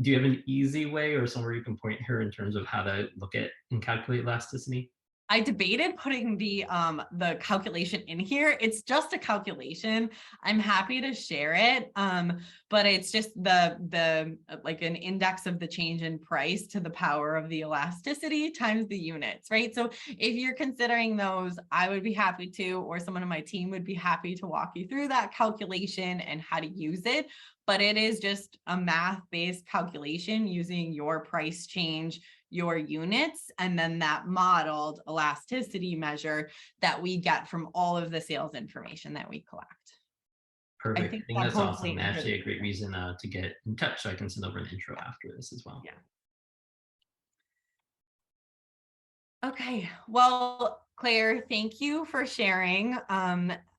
Do you have an easy way or somewhere you can point her in terms of how to look at and calculate elasticity? I debated putting the calculation in here. It's just a calculation. I'm happy to share it, but it's just the like an index of the change in price to the power of the elasticity times the units, right? So if you're considering those, I would be happy to, or someone on my team would be happy to walk you through that calculation and how to use it. But it is just a math-based calculation using your price change, your units, and then that modeled elasticity measure that we get from all of the sales information that we collect. Perfect. I think that's awesome. Actually, a great reason reason to get in touch, so I can send over an intro after this as well. Yeah. Okay. Well, Claire, thank you for sharing.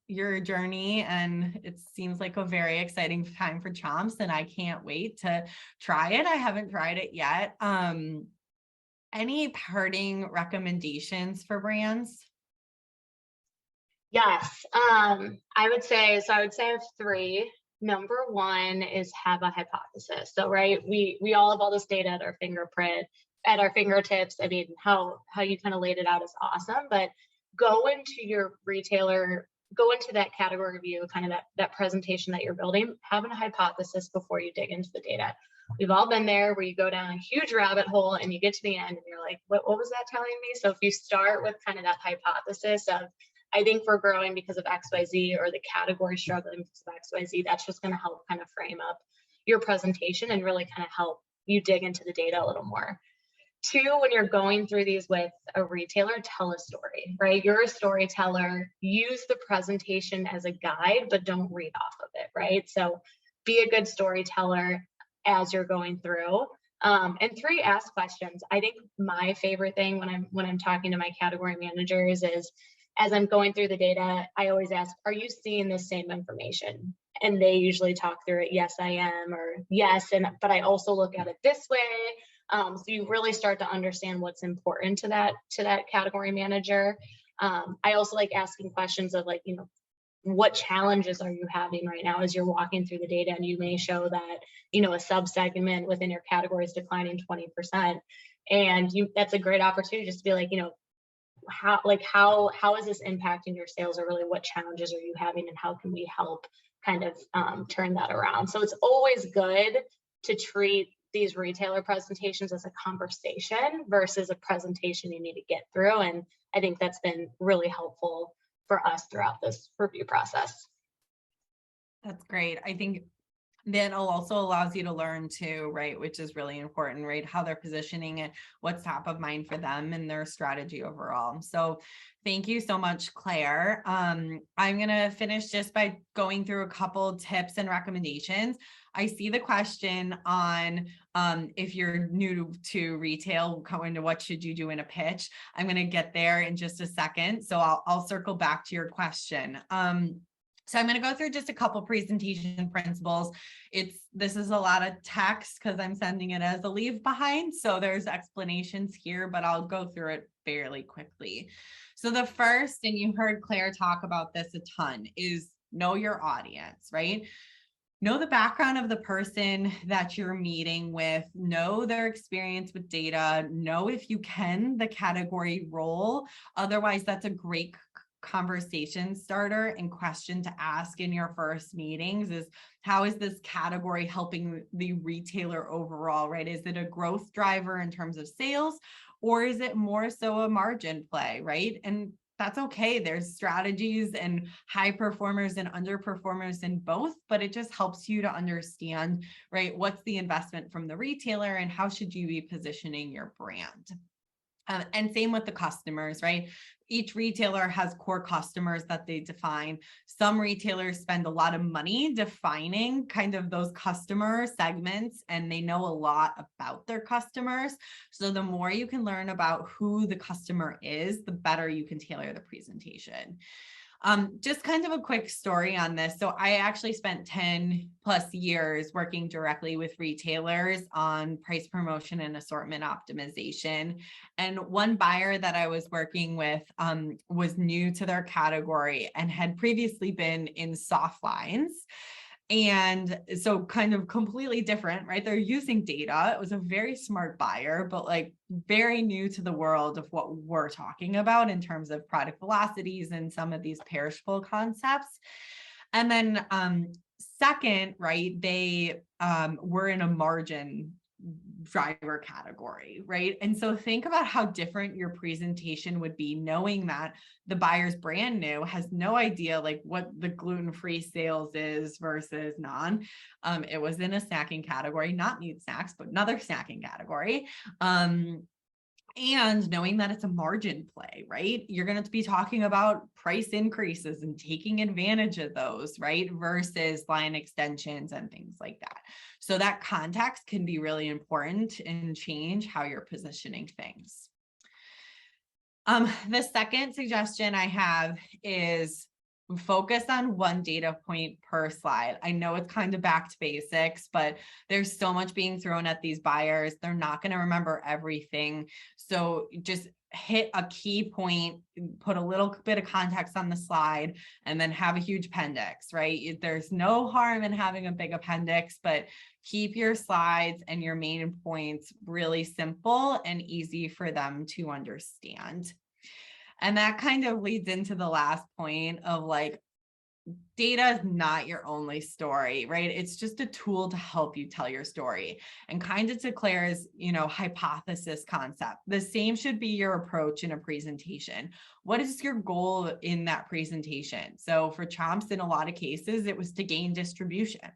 your journey, and it seems like a very exciting time for Chomps, and I can't wait to try it. I haven't tried it yet. Any parting recommendations for brands? Yes, I would say, I have three. Number one is have a hypothesis. So, right, we all have all this data at our fingertips. I mean, how you kind of laid it out is awesome, but go into your retailer, go into that category view, kind of that presentation that you're building, having a hypothesis before you dig into the data. We've all been there where you go down a huge rabbit hole and you get to the end and you're like, what was that telling me? So if you start with kind of that hypothesis of, I think we're growing because of XYZ, or the category struggling because of XYZ, that's just going to help kind of frame up your presentation and really kind of help you dig into the data a little more. Two, when you're going through these with a retailer, tell a story, right? You're a storyteller. Use the presentation as a guide, but don't read off of it, right? So be a good storyteller as you're going through. And three, ask questions. I think my favorite thing when I'm talking to my category managers is, as I'm going through the data, I always ask, are you seeing the same information? And they usually talk through it. Yes, I am, or yes, but I also look at it this way. So you really start to understand what's important to that category manager. I also like asking questions of, like, what challenges are you having right now as you're walking through the data, and you may show that, a sub-segment within your category is declining 20%. And that's a great opportunity just to be like, how is this impacting your sales, or really what challenges are you having, and how can we help kind of turn that around? So it's always good to treat these retailer presentations as a conversation versus a presentation you need to get through. And I think that's been really helpful for us throughout this review process. That's great. I think that also allows you to learn too, right? Which is really important, right? How they're positioning it, what's top of mind for them, and their strategy overall. So thank you so much, Claire. I'm going to finish just by going through a couple tips and recommendations. I see the question on if you're new to retail, going to what should you do in a pitch. I'm going to get there in just a second. So I'll circle back to your question. So I'm going to go through just a couple presentation principles. This is a lot of text because I'm sending it as a leave behind. So there's explanations here, but I'll go through it fairly quickly. So the first, and you heard Claire talk about this a ton, is know your audience, right? Know the background of the person that you're meeting with, know their experience with data, know, if you can, the category role. Otherwise, that's a great conversation starter and question to ask in your first meetings is, how is this category helping the retailer overall, right? Is it a growth driver in terms of sales, or is it more so a margin play, right? And that's okay. There's strategies and high performers and underperformers in both, but it just helps you to understand, right, what's the investment from the retailer and how should you be positioning your brand. And same with the customers, right? Each retailer has core customers that they define. Some retailers spend a lot of money defining kind of those customer segments, and they know a lot about their customers. So the more you can learn about who the customer is, the better you can tailor the presentation. Just kind of a quick story on this. So I actually spent 10 plus years working directly with retailers on price promotion and assortment optimization. And one buyer that I was working with was new to their category and had previously been in soft lines. And so kind of completely different, right? They're using data. It was a very smart buyer, but like very new to the world of what we're talking about in terms of product velocities and some of these perishable concepts. And then second, right, they were in a margin driver category, right? And so think about how different your presentation would be, knowing that the buyer's brand new, has no idea like what the gluten-free sales is versus non. It was in a snacking category, not meat snacks, but another snacking category. And knowing that it's a margin play, right? You're going to be talking about price increases and taking advantage of those, right? Versus line extensions and things like that. So that context can be really important and change how you're positioning things. The second suggestion I have is Focus on one data point per slide. I know it's kind of back to basics, but there's so much being thrown at these buyers. They're not going to remember everything. So just hit a key point, put a little bit of context on the slide, and then have a huge appendix, right? There's no harm in having a big appendix, but keep your slides and your main points really simple and easy for them to understand. And that kind of leads into the last point of like, data is not your only story, right? It's just a tool to help you tell your story, and kind of to Claire's, hypothesis concept. The same should be your approach in a presentation. What is your goal in that presentation? So for Chomps, in a lot of cases, it was to gain distribution.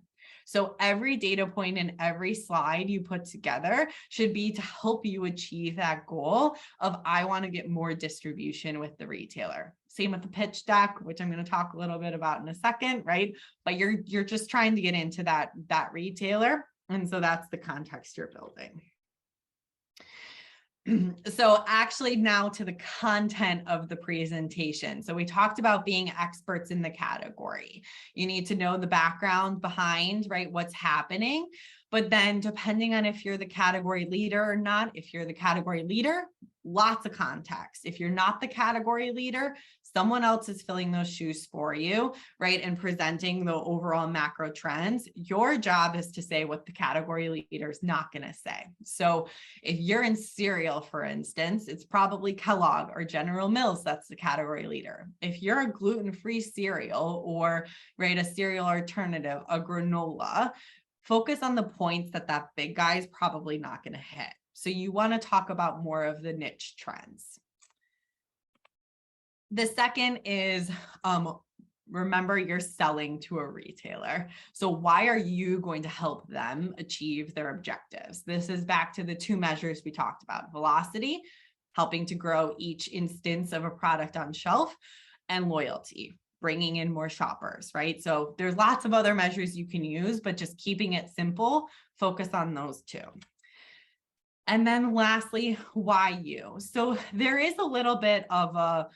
So every data point and every slide you put together should be to help you achieve that goal of, I want to get more distribution with the retailer. Same with the pitch deck, which I'm going to talk a little bit about in a second, right? But you're just trying to get into that retailer. And so that's the context you're building. So actually now to the content of the presentation. So we talked about being experts in the category. You need to know the background behind, right, what's happening. But then depending on if you're the category leader or not, if you're the category leader, lots of context. If you're not the category leader, someone else is filling those shoes for you, right? And presenting the overall macro trends. Your job is to say what the category leader is not going to say. So if you're in cereal, for instance, it's probably Kellogg or General Mills that's the category leader. If you're a gluten-free cereal or, right, a cereal alternative, a granola, focus on the points that big guy is probably not going to hit. So you want to talk about more of the niche trends. The second is, remember, you're selling to a retailer. So why are you going to help them achieve their objectives? This is back to the two measures we talked about: velocity, helping to grow each instance of a product on shelf, and loyalty, bringing in more shoppers, right? So there's lots of other measures you can use, but just keeping it simple, focus on those two. And then lastly, why you? So there is a little bit of a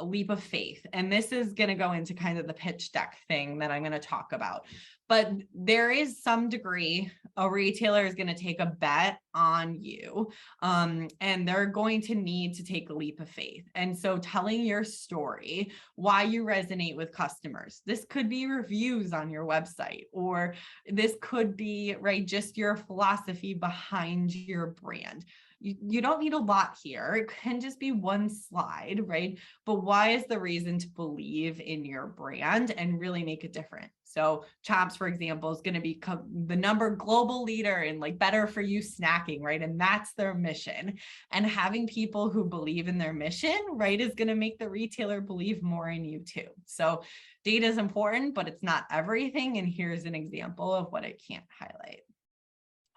leap of faith, and this is going to go into kind of the pitch deck thing that I'm going to talk about. But there is some degree a retailer is going to take a bet on you, and they're going to need to take a leap of faith. And so telling your story, why you resonate with customers. This could be reviews on your website, or this could be, right, just your philosophy behind your brand. You don't need a lot here. It can just be one slide, right? But why is the reason to believe in your brand and really make a difference? So Chomps, for example, is going to become the global leader in like better for you snacking, right? And that's their mission. And having people who believe in their mission, right, is going to make the retailer believe more in you too. So data is important, but it's not everything. And here's an example of what it can't highlight.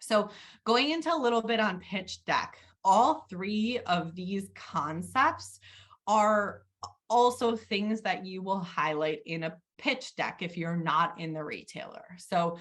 So going into a little bit on pitch deck, all three of these concepts are also things that you will highlight in a pitch deck if you're not in the retailer. So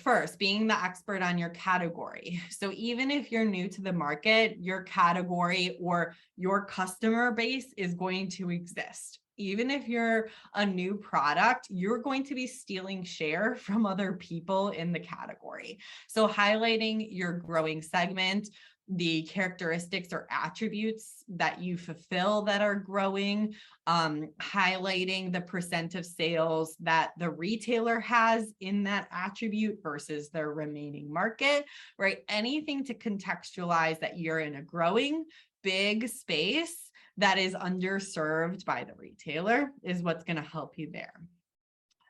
first, being the expert on your category. So even if you're new to the market, your category or your customer base is going to exist. Even if you're a new product, you're going to be stealing share from other people in the category. So highlighting your growing segment, the characteristics or attributes that you fulfill that are growing, highlighting the percent of sales that the retailer has in that attribute versus their remaining market, right? Anything to contextualize that you're in a growing big space that is underserved by the retailer is what's going to help you there.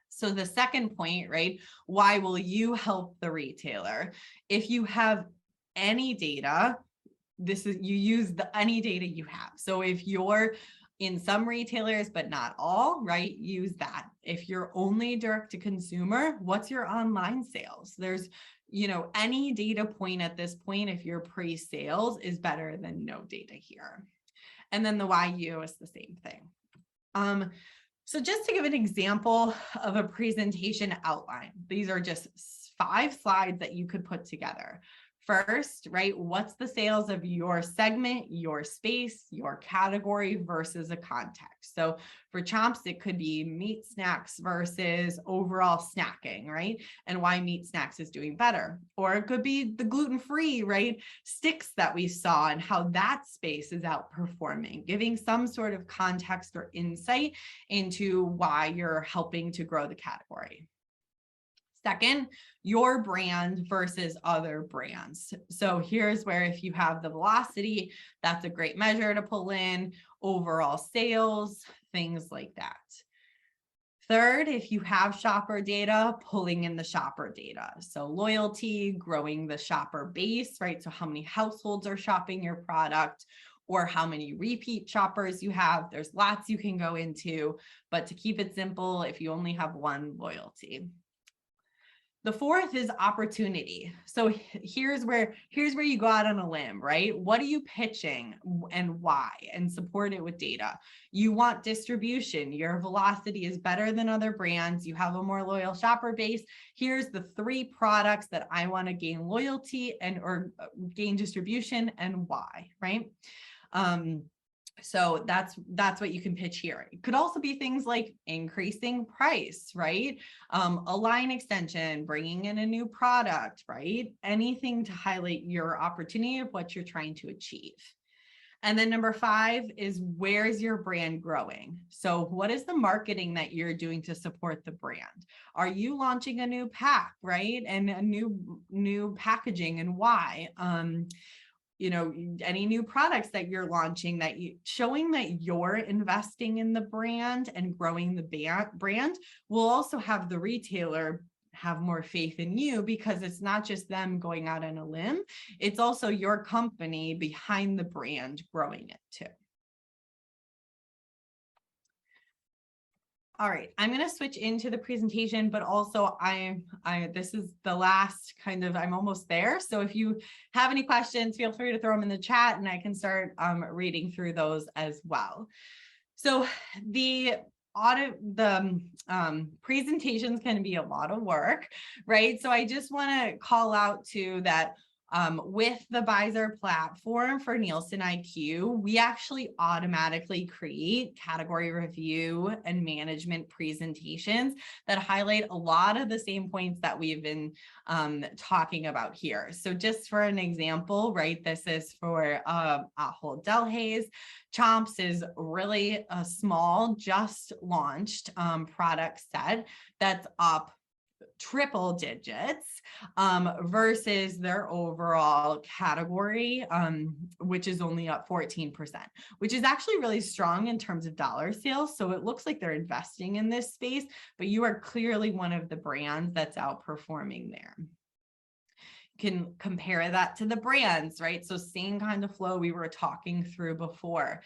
So the second point, right? Why will you help the retailer? If you have any data, you use any data you have. So if you're in some retailers, but not all, right, use that. If you're only direct to consumer, what's your online sales? There's, any data point at this point, if you're pre-sales, is better than no data here. And then the why you is the same thing. So just to give an example of a presentation outline, these are just 5 slides that you could put together. First, right? What's the sales of your segment, your space, your category versus a context? So for Chomps, it could be meat snacks versus overall snacking, right? And why meat snacks is doing better. Or it could be the gluten-free, right? Sticks that we saw and how that space is outperforming, giving some sort of context or insight into why you're helping to grow the category. Second, your brand versus other brands. So here's where if you have the velocity, that's a great measure to pull in, overall sales, things like that. Third, if you have shopper data, pulling in the shopper data. So loyalty, growing the shopper base, right? So how many households are shopping your product, or how many repeat shoppers you have. There's lots you can go into, but to keep it simple, if you only have one, loyalty. The fourth is opportunity. So here's where you go out on a limb, right? What are you pitching and why? And support it with data. You want distribution. Your velocity is better than other brands. You have a more loyal shopper base. Here's the 3 products that I want to gain loyalty and or gain distribution and why, right? So that's what you can pitch here. It could also be things like increasing price, right? A line extension, bringing in a new product, right? Anything to highlight your opportunity of what you're trying to achieve. And then number 5 is, where's your brand growing? So what is the marketing that you're doing to support the brand? Are you launching a new pack, right? And a new packaging, and why? Any new products that you're launching, that showing that you're investing in the brand and growing the brand will also have the retailer have more faith in you, because it's not just them going out on a limb, it's also your company behind the brand growing it too. All right, I'm going to switch into the presentation, but also this is the last kind of, I'm almost there. So if you have any questions, feel free to throw them in the chat and I can start reading through those as well. So the presentations can be a lot of work, right? So I just want to call out to that. With the Byzzer platform for NielsenIQ, we actually automatically create category review and management presentations that highlight a lot of the same points that we've been talking about here. So just for an example, right, this is for Ahold Delhaize. Chomps is really a small, just launched product set that's up triple digits versus their overall category, which is only up 14%, which is actually really strong in terms of dollar sales. So it looks like they're investing in this space, but you are clearly one of the brands that's outperforming there. You can compare that to the brands, right? So same kind of flow we were talking through before.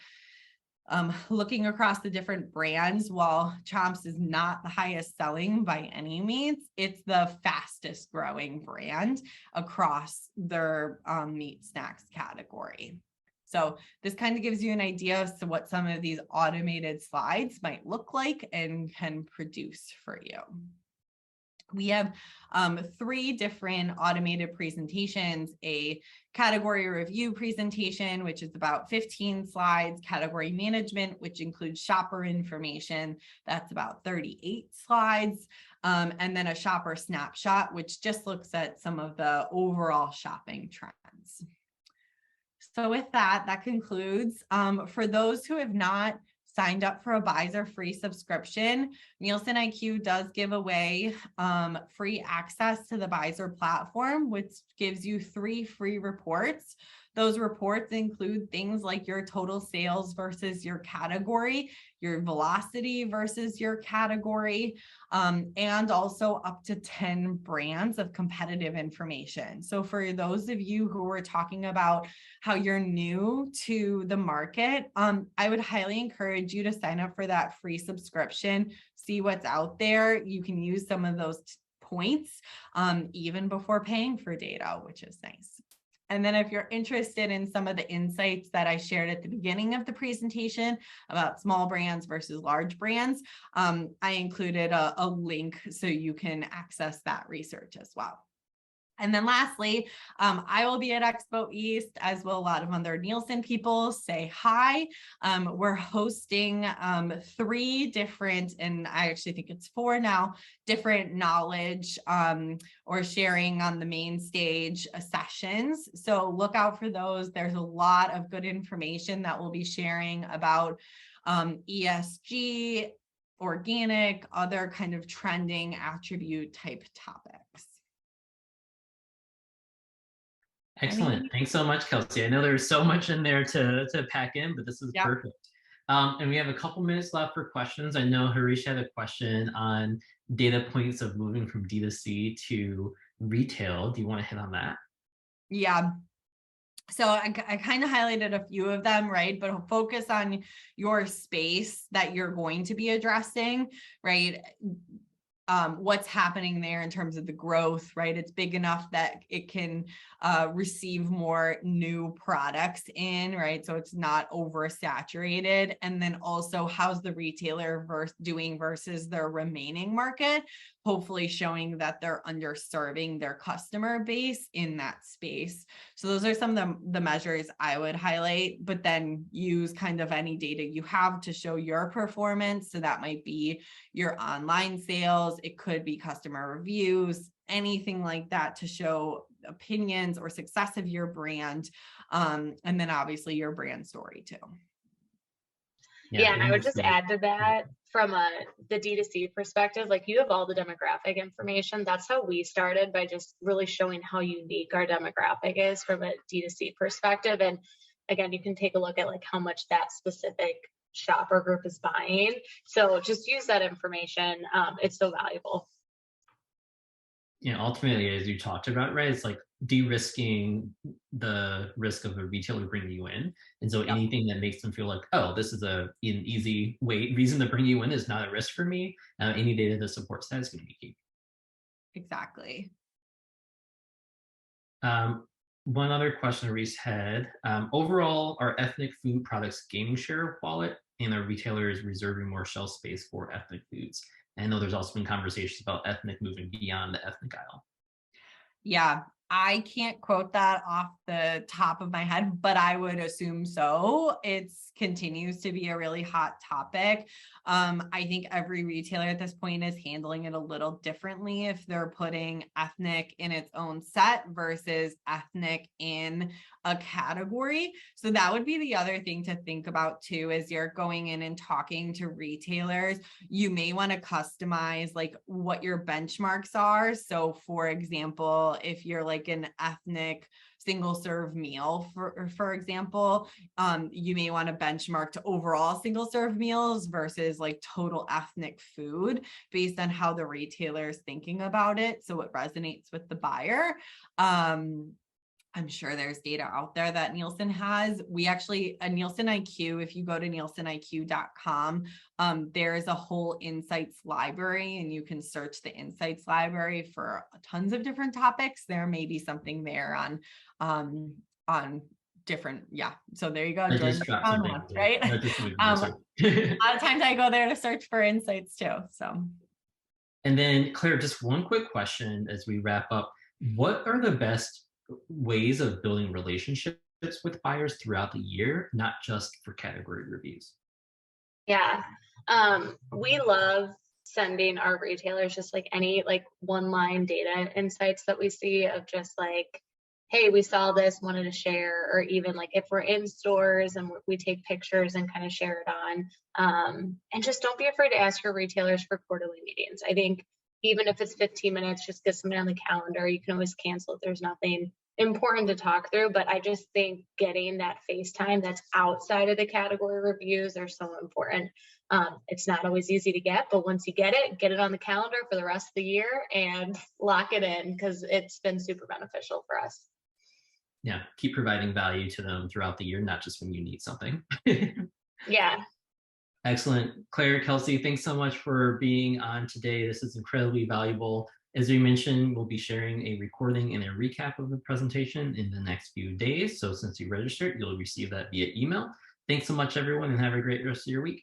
Looking across the different brands, while Chomps is not the highest selling by any means, it's the fastest growing brand across their meat snacks category. So this kind of gives you an idea as to what some of these automated slides might look like and can produce for you. We have 3 different automated presentations: a category review presentation, which is about 15 slides, category management, which includes shopper information, that's about 38 slides, and then a shopper snapshot, which just looks at some of the overall shopping trends. So with that concludes. For those who have not signed up for a Byzzer free subscription, NielsenIQ does give away free access to the Byzzer platform, which gives you 3 free reports. Those reports include things like your total sales versus your category, your velocity versus your category, and also up to 10 brands of competitive information. So for those of you who were talking about how you're new to the market, I would highly encourage you to sign up for that free subscription, see what's out there. You can use some of those points even before paying for data, which is nice. And then if you're interested in some of the insights that I shared at the beginning of the presentation about small brands versus large brands, I included a link so you can access that research as well. And then lastly, I will be at Expo East, as will a lot of other Nielsen people. Say hi. We're hosting 3 different, and I actually think it's 4 now, different knowledge or sharing on the main stage sessions. So look out for those. There's a lot of good information that we'll be sharing about ESG, organic, other kind of trending attribute type topics. Excellent. Thanks so much, Kelsey. I know there's so much in there to pack in, but this is perfect. And we have a couple minutes left for questions. I know Harish had a question on data points of moving from D2C to retail. Do you want to hit on that? Yeah. So I kind of highlighted a few of them, right? But focus on your space that you're going to be addressing, right? What's happening there in terms of the growth, right? It's big enough that it can receive more new products in, right? So it's not oversaturated. And then also, how's the retailer doing versus their remaining market? Hopefully showing that they're underserving their customer base in that space. So those are some of the measures I would highlight, but then use kind of any data you have to show your performance. So that might be your online sales. It could be customer reviews, anything like that to show opinions or success of your brand. And then obviously your brand story too. Yeah, and I would just add to that from the D2C perspective, like you have all the demographic information. That's how we started, by just really showing how unique our demographic is from a D2C perspective. And again, you can take a look at like how much that specific shopper group is buying. So just use that information. It's so valuable. Yeah, ultimately, as you talked about, right, it's like de-risking the risk of a retailer bringing you in. And so anything that makes them feel like, oh, this is an easy reason to bring you in is not a risk for me. Any data that supports that is going to be key. Exactly. One other question Reese had, overall, are ethnic food products gaining share of wallet, and are retailers reserving more shelf space for ethnic foods? I know there's also been conversations about ethnic moving beyond the ethnic aisle. Yeah, I can't quote that off the top of my head, but I would assume so. It continues to be a really hot topic. I think every retailer at this point is handling it a little differently if they're putting ethnic in its own set versus ethnic in a category. So that would be the other thing to think about too, as you're going in and talking to retailers. You may want to customize like what your benchmarks are. So for example, if you're like an ethnic single serve meal, for example, you may want to benchmark to overall single serve meals versus like total ethnic food based on how the retailer is thinking about it, so it resonates with the buyer. I'm sure there's data out there that Nielsen has. We actually, a NielsenIQ, if you go to NielsenIQ.com, there's a whole insights library, and you can search the insights library for tons of different topics. There may be something there on different, so there you go. Join the fun one, right? A lot of times I go there to search for insights too. So, and then Claire, just one quick question as we wrap up. What are the best ways of building relationships with buyers throughout the year, not just for category reviews? Yeah, we love sending our retailers just like any like one line data insights that we see of just like, hey, we saw this, wanted to share, or even like if we're in stores and we take pictures and kind of share it on. And just don't be afraid to ask your retailers for quarterly meetings. I think even if it's 15 minutes, just get something on the calendar. You can always cancel if there's nothing important to talk through. But I just think getting that FaceTime that's outside of the category reviews are so important. It's not always easy to get, but once you get it on the calendar for the rest of the year and lock it in, because it's been super beneficial for us. Yeah, keep providing value to them throughout the year, not just when you need something. Yeah. Excellent. Claire, Kelsey, thanks so much for being on today. This is incredibly valuable. As we mentioned, we'll be sharing a recording and a recap of the presentation in the next few days. So since you registered, you'll receive that via email. Thanks so much, everyone, and have a great rest of your week.